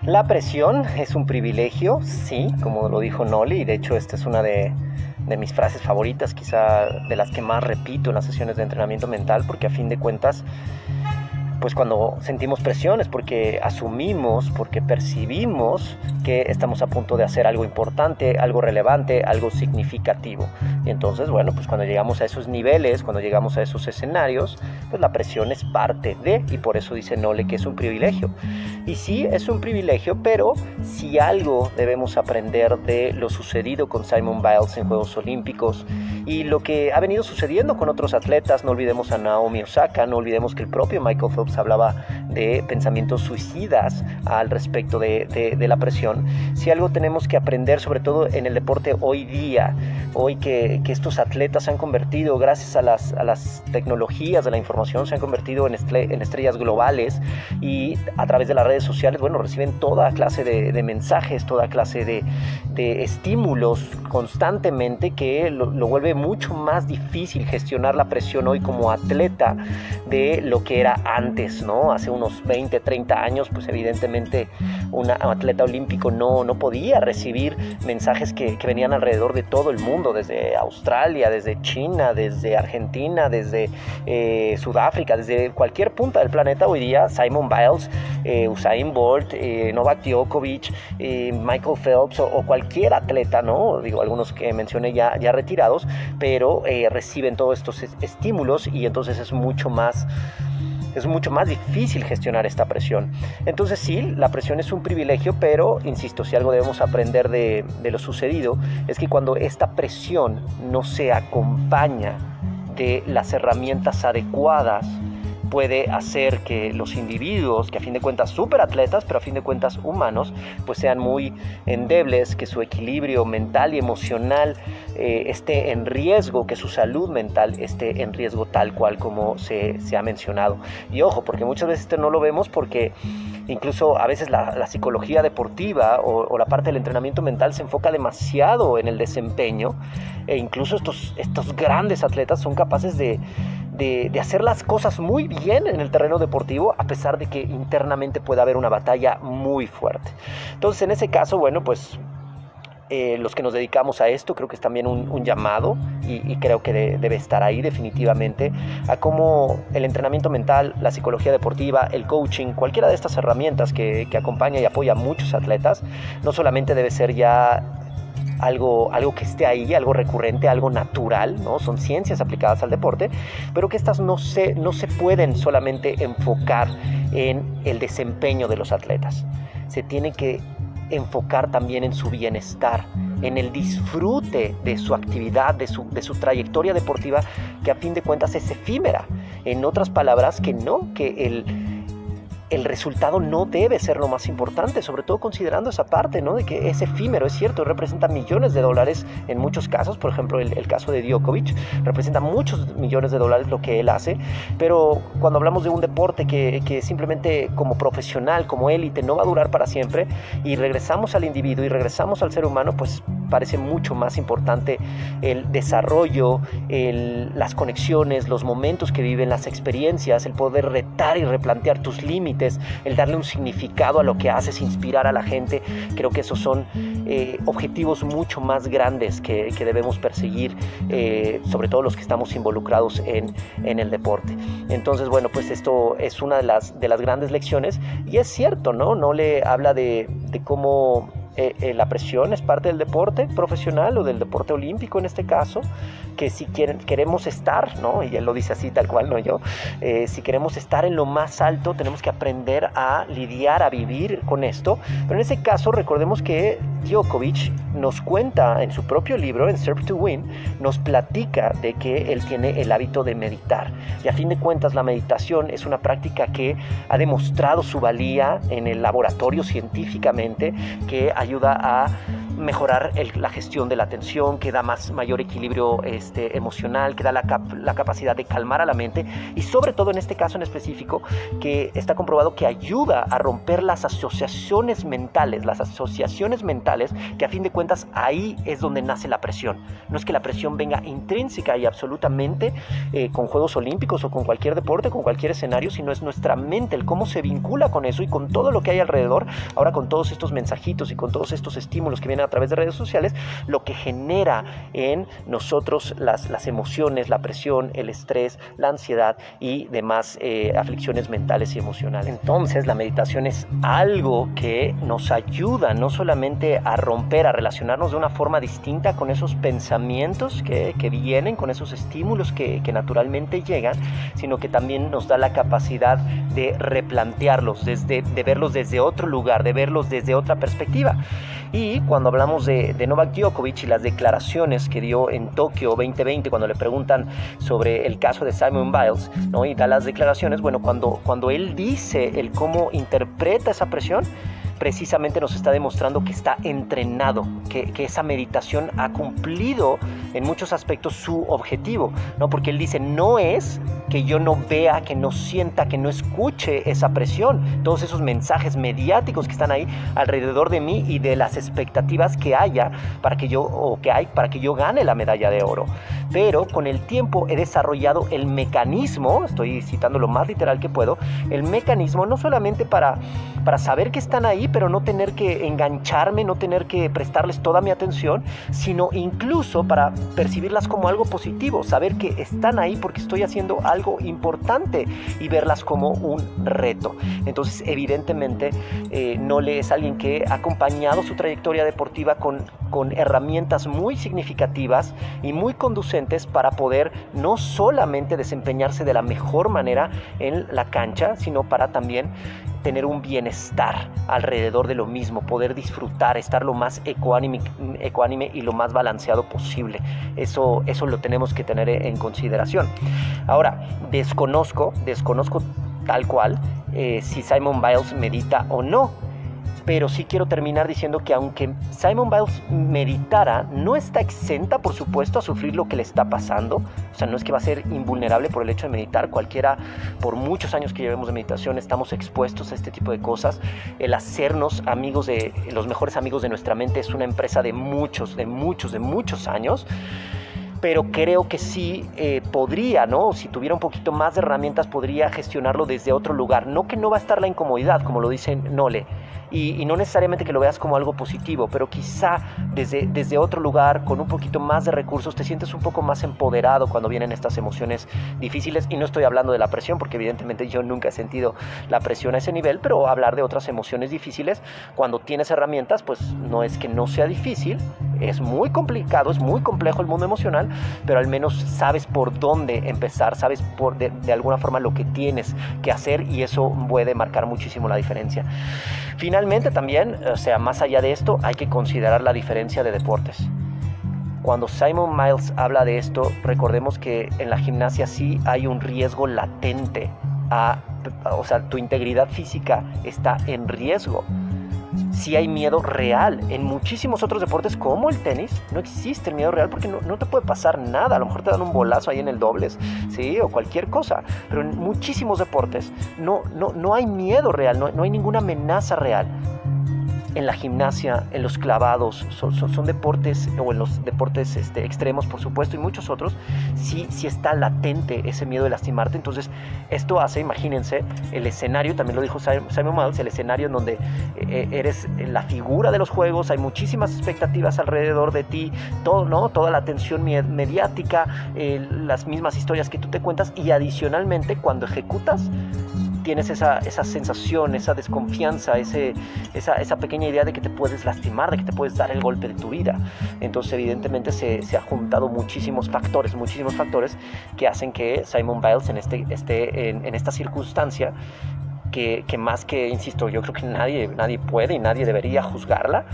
La presión es un privilegio, sí, como lo dijo Noli, y de hecho esta es una de mis frases favoritas, quizá de las que más repito en las sesiones de entrenamiento mental, porque a fin de cuentas, pues cuando sentimos presiones, porque asumimos, porque percibimos que estamos a punto de hacer algo importante, algo relevante, algo significativo. Y entonces, bueno, pues cuando llegamos a esos niveles, cuando llegamos a esos escenarios, pues la presión es parte de, y por eso dice Nole que es un privilegio. Y sí, es un privilegio, pero si algo debemos aprender de lo sucedido con Simone Biles en Juegos Olímpicos y lo que ha venido sucediendo con otros atletas, no olvidemos a Naomi Osaka, no olvidemos que el propio Michael Phelps hablaba de pensamientos suicidas al respecto de la presión. Si algo tenemos que aprender, sobre todo en el deporte hoy día, hoy que estos atletas se han convertido, gracias a las tecnologías de la información, se han convertido en estrellas globales y a través de las redes sociales, bueno, reciben toda clase de mensajes, toda clase de estímulos constantemente que lo vuelve mucho más difícil gestionar la presión hoy como atleta de lo que era antes, ¿no? Hace unos 20, 30 años, pues evidentemente un atleta olímpico no podía recibir mensajes que venían alrededor de todo el mundo, desde Australia, desde China, desde Argentina, desde Sudáfrica, desde cualquier punta del planeta. Hoy día Simone Biles, Usain Bolt, Novak Djokovic, Michael Phelps o cualquier atleta, ¿no? Digo, algunos que mencioné ya retirados, pero reciben todos estos estímulos y entonces es mucho más difícil gestionar esta presión. Entonces sí, la presión es un privilegio, pero insisto, si algo debemos aprender de lo sucedido es que cuando esta presión no se acompaña de las herramientas adecuadas, puede hacer que los individuos, que a fin de cuentas superatletas, pero a fin de cuentas humanos, pues sean muy endebles, que su equilibrio mental y emocional esté en riesgo, que su salud mental esté en riesgo tal cual como se ha mencionado. Y ojo, porque muchas veces esto no lo vemos porque incluso a veces la psicología deportiva o la parte del entrenamiento mental se enfoca demasiado en el desempeño e incluso estos grandes atletas son capaces de hacer las cosas muy bien en el terreno deportivo a pesar de que internamente puede haber una batalla muy fuerte. Entonces en ese caso, bueno, pues los que nos dedicamos a esto creo que es también un llamado y creo que debe estar ahí definitivamente a cómo el entrenamiento mental, la psicología deportiva, el coaching, cualquiera de estas herramientas que acompaña y apoya a muchos atletas, no solamente debe ser ya algo que esté ahí, algo recurrente, algo natural, ¿no? Son ciencias aplicadas al deporte, pero que estas no se pueden solamente enfocar en el desempeño de los atletas. Se tiene que enfocar también en su bienestar, en el disfrute de su actividad, de su trayectoria deportiva, que a fin de cuentas es efímera. En otras palabras, que el resultado no debe ser lo más importante, sobre todo considerando esa parte, ¿no? De que es efímero, es cierto, representa millones de dólares en muchos casos, por ejemplo el caso de Djokovic, representa muchos millones de dólares lo que él hace, pero cuando hablamos de un deporte que simplemente como profesional, como élite, no va a durar para siempre, y regresamos al individuo y regresamos al ser humano, pues parece mucho más importante el desarrollo, las conexiones, los momentos que viven, las experiencias, el poder retar y replantear tus límites, el darle un significado a lo que haces, inspirar a la gente. Creo que esos son objetivos mucho más grandes que debemos perseguir, sobre todo los que estamos involucrados en el deporte. Entonces, bueno, pues esto es una de las grandes lecciones, y es cierto, ¿no? No le habla de cómo la presión es parte del deporte profesional o del deporte olímpico en este caso, que si queremos estar, ¿no? Y él lo dice así tal cual, no yo, si queremos estar en lo más alto tenemos que aprender a lidiar, a vivir con esto. Pero en ese caso recordemos que Djokovic nos cuenta en su propio libro, en Serve to Win, nos platica de que él tiene el hábito de meditar, y a fin de cuentas la meditación es una práctica que ha demostrado su valía en el laboratorio científicamente, que ayuda a mejorar la gestión de la atención, que da mayor equilibrio emocional, que da la capacidad de calmar a la mente, y sobre todo en este caso en específico, que está comprobado que ayuda a romper las asociaciones mentales, que a fin de cuentas ahí es donde nace la presión. No es que la presión venga intrínseca y absolutamente con Juegos Olímpicos o con cualquier deporte, con cualquier escenario, sino es nuestra mente, el cómo se vincula con eso y con todo lo que hay alrededor, ahora con todos estos mensajitos y con todos estos estímulos que vienen a través de redes sociales, lo que genera en nosotros las emociones, la presión, el estrés, la ansiedad y demás aflicciones mentales y emocionales. Entonces la meditación es algo que nos ayuda no solamente a romper, a relacionarnos de una forma distinta con esos pensamientos que vienen, con esos estímulos que naturalmente llegan, sino que también nos da la capacidad de replantearlos, de verlos desde otro lugar, de verlos desde otra perspectiva. Y cuando hablamos de Novak Djokovic y las declaraciones que dio en Tokio 2020, cuando le preguntan sobre el caso de Simone Biles, ¿no? Y da las declaraciones, bueno, cuando él dice el cómo interpreta esa presión, precisamente nos está demostrando que está entrenado, que esa meditación ha cumplido en muchos aspectos su objetivo, ¿no? Porque él dice, no es que yo no vea, que no sienta, que no escuche esa presión, todos esos mensajes mediáticos que están ahí alrededor de mí y de las expectativas que haya para que yo gane la medalla de oro. Pero con el tiempo he desarrollado el mecanismo, estoy citando lo más literal que puedo, el mecanismo no solamente para saber que están ahí, pero no tener que engancharme, no tener que prestarles toda mi atención, sino incluso para percibirlas como algo positivo, saber que están ahí porque estoy haciendo algo importante y verlas como un reto. Entonces, evidentemente, Nole es alguien que ha acompañado su trayectoria deportiva con herramientas muy significativas y muy conducentes para poder no solamente desempeñarse de la mejor manera en la cancha, sino para también tener un bienestar alrededor de lo mismo, poder disfrutar, estar lo más ecuánime y lo más balanceado posible. Eso lo tenemos que tener en consideración. Ahora, desconozco tal cual si Simone Biles medita o no, pero sí quiero terminar diciendo que aunque Simone Biles meditara, no está exenta, por supuesto, a sufrir lo que le está pasando. O sea, no es que va a ser invulnerable por el hecho de meditar. Cualquiera, por muchos años que llevemos de meditación, estamos expuestos a este tipo de cosas. El hacernos los mejores amigos de nuestra mente es una empresa de muchos años. Pero creo que sí podría, ¿no? Si tuviera un poquito más de herramientas, podría gestionarlo desde otro lugar. No que no va a estar la incomodidad, como lo dice Nole, y no necesariamente que lo veas como algo positivo, pero quizá desde otro lugar, con un poquito más de recursos, te sientes un poco más empoderado cuando vienen estas emociones difíciles. Y no estoy hablando de la presión, porque evidentemente yo nunca he sentido la presión a ese nivel, pero hablar de otras emociones difíciles, cuando tienes herramientas, pues no es que no sea difícil, es muy complicado, es muy complejo el mundo emocional, pero al menos sabes por dónde empezar, sabes de alguna forma lo que tienes que hacer, y eso puede marcar muchísimo la diferencia. Finalmente también, o sea, más allá de esto, hay que considerar la diferencia de deportes. Cuando Simone Biles habla de esto, recordemos que en la gimnasia sí hay un riesgo latente, o sea, tu integridad física está en riesgo. Sí hay miedo real. En muchísimos otros deportes, como el tenis, no existe el miedo real porque no te puede pasar nada. A lo mejor te dan un bolazo ahí en el dobles, ¿sí? O cualquier cosa. Pero en muchísimos deportes no hay miedo real, no hay ninguna amenaza real. En la gimnasia, en los clavados, son deportes, o en los deportes extremos, por supuesto, y muchos otros, sí está latente ese miedo de lastimarte. Entonces, esto hace, imagínense, el escenario, también lo dijo Simone Biles, el escenario en donde eres la figura de los juegos, hay muchísimas expectativas alrededor de ti, todo, ¿no? Toda la atención mediática, las mismas historias que tú te cuentas, y adicionalmente, cuando ejecutas, tienes esa sensación, esa desconfianza, esa pequeña idea de que te puedes lastimar, de que te puedes dar el golpe de tu vida. Entonces, evidentemente, se ha juntado muchísimos factores que hacen que Simone Biles esté en esta circunstancia que más que, insisto, yo creo que nadie puede y nadie debería juzgarla,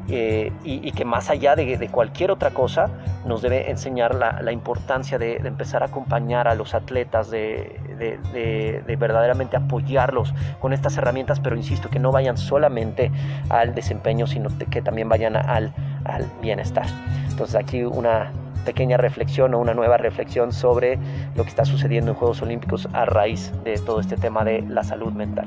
y que más allá de cualquier otra cosa nos debe enseñar la importancia de empezar a acompañar a los atletas, de verdaderamente apoyarlos con estas herramientas, pero insisto, que no vayan solamente al desempeño, sino que también vayan al al bienestar. Entonces aquí una pequeña reflexión o una nueva reflexión sobre lo que está sucediendo en Juegos Olímpicos a raíz de todo este tema de la salud mental.